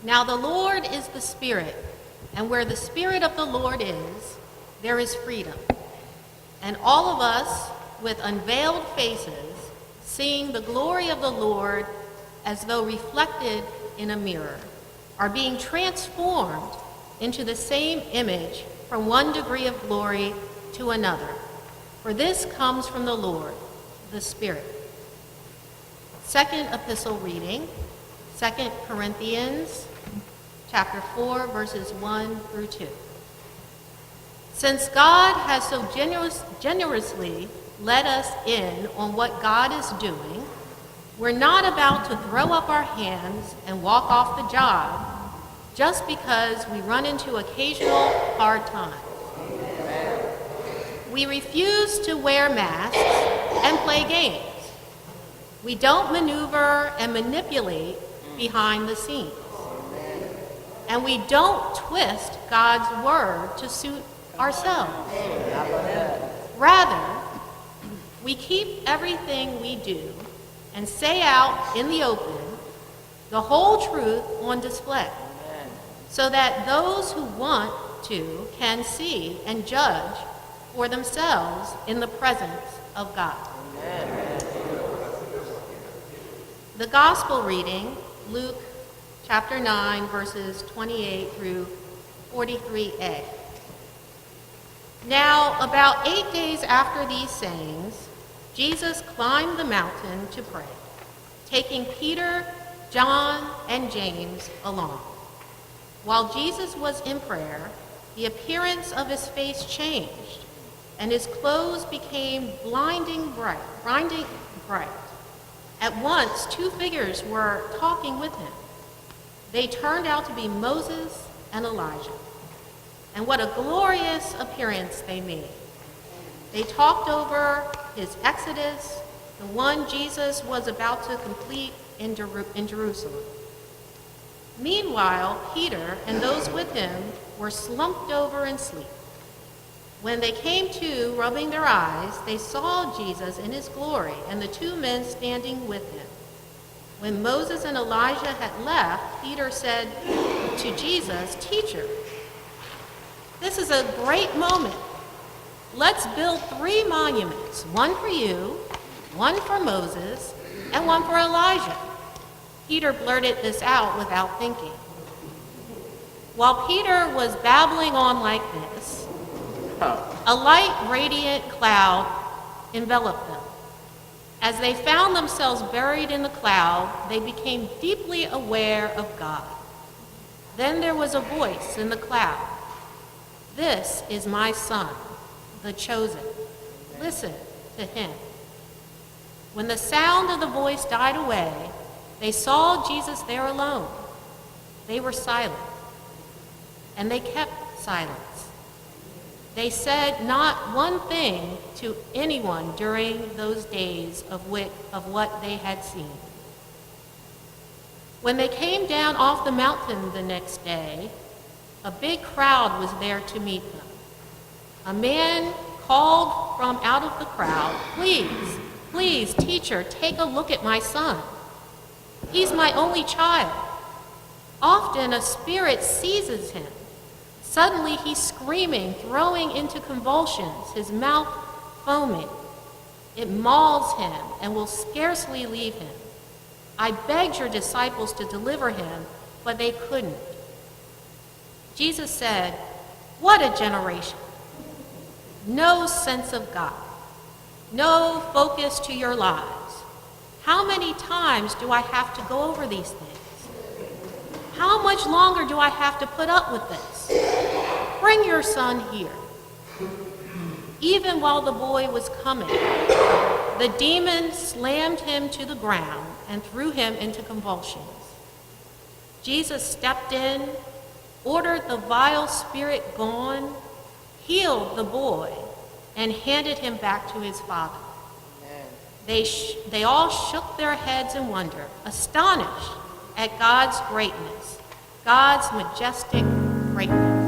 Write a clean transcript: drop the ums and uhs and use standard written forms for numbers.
Now the Lord is the Spirit, and where the Spirit of the Lord is, there is freedom. And all of us, with unveiled faces, seeing the glory of the Lord as though reflected in a mirror, are being transformed into the same image from one degree of glory to another. For this comes from the Lord, the Spirit. Second epistle reading, 2 Corinthians chapter 4, verses 1 through 2. Since God has so generously let us in on what God is doing, we're not about to throw up our hands and walk off the job just because we run into occasional hard times. We refuse to wear masks and play games. We don't maneuver and manipulate behind the scenes. And we don't twist God's word to suit ourselves. Rather, we keep everything we do and say out in the open the whole truth on display, so that those who want to can see and judge for themselves in the presence of God. The gospel reading, Luke chapter 9, verses 28 through 43a. Now, about 8 days after these sayings, Jesus climbed the mountain to pray, taking Peter, John, and James along. While Jesus was in prayer, the appearance of his face changed, and his clothes became blinding bright. At once, two figures were talking with him. They turned out to be Moses and Elijah. And what a glorious appearance they made. They talked over his exodus, the one Jesus was about to complete in Jerusalem. Meanwhile, Peter and those with him were slumped over in sleep. When they came to, rubbing their eyes, they saw Jesus in his glory and the two men standing with him. When Moses and Elijah had left, Peter said to Jesus, "Teacher, this is a great moment. Let's build 3 monuments, one for you, one for Moses, and one for Elijah." Peter blurted this out without thinking. While Peter was babbling on like this, a light, radiant cloud enveloped them. As they found themselves buried in the cloud, they became deeply aware of God. Then there was a voice in the cloud. "This is my son, the chosen. Listen to him." When the sound of the voice died away, they saw Jesus there alone. They were silent, and they kept silence. They said not one thing to anyone during those days of what they had seen. When they came down off the mountain the next day, a big crowd was there to meet them. A man called from out of the crowd, Please, teacher, take a look at my son. He's my only child. Often a spirit seizes him. Suddenly he's screaming, throwing into convulsions, his mouth foaming. It mauls him and will scarcely leave him. I begged your disciples to deliver him, but they couldn't." Jesus said, "What a generation! No sense of God, no focus to your lives. How many times do I have to go over these things? How much longer do I have to put up with this? Bring your son here." Even while the boy was coming, the demon slammed him to the ground and threw him into convulsions. Jesus stepped in, ordered the vile spirit gone, healed the boy, and handed him back to his father. They all shook their heads in wonder, astonished at God's greatness, God's majestic greatness.